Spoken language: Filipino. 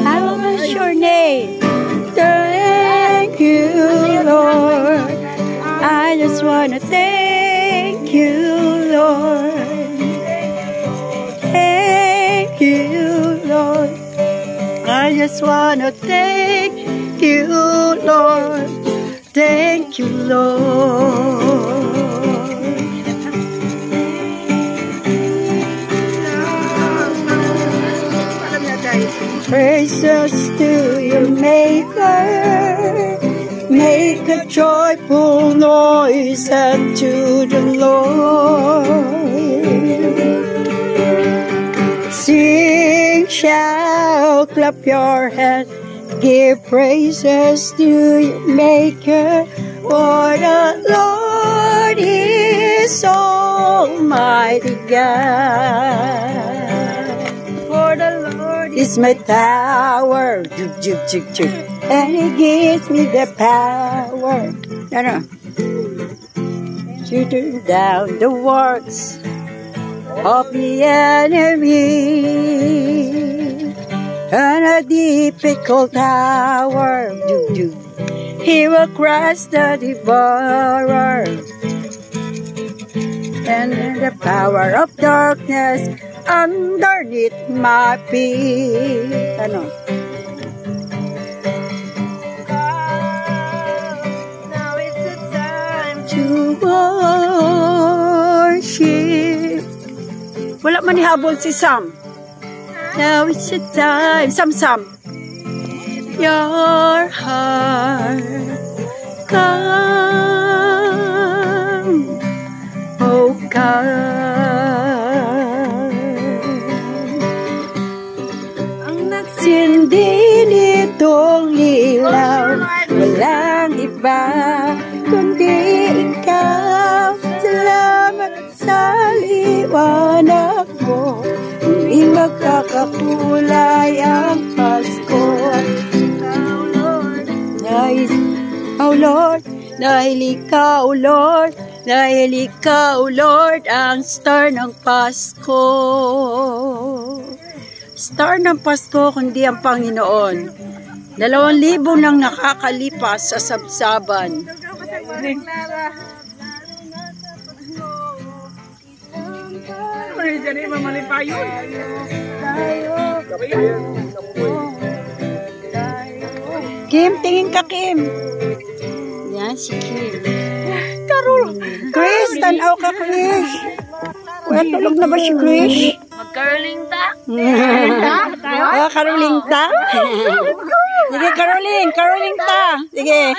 How was your name? Thank you, Lord. I just want to thank you, Lord. Thank you, Lord. I just want to thank you, Lord. Thank you, Lord. Praises to your Maker. Make a joyful noise unto the Lord. Sing, shout, clap your hands, give praises to your Maker. For the Lord is Almighty God. For the Lord is my tower, and He gives me the power to turn down the works of the enemy. And a difficult hour, He will crush the devourer, and the power of darkness underneath my feet. Now it's the time to worship. Wala man ihabol si Sam. Now it's the time. Sam. Your heart, come, oh come. Sindi nitong ilaw, walang iba kundi ikaw. Salamat sa liwanag mo, hindi magkakakulay ang Pasko. Oh Lord, dahil ikaw, Lord, dahil ikaw, Lord, ang star ng Pasko. Star ng Pasko kundi ang Panginoon. 2,000 nang nakakalipas sa sabsaban. Kim, tingin ka, Kim. Yan si Kim. Carol. Chris, tanaw ka, Chris. Kuya, tulog na ba si Chris? Mag-caroling ta? Caroling ta? Sige, Caroling ta. Sige.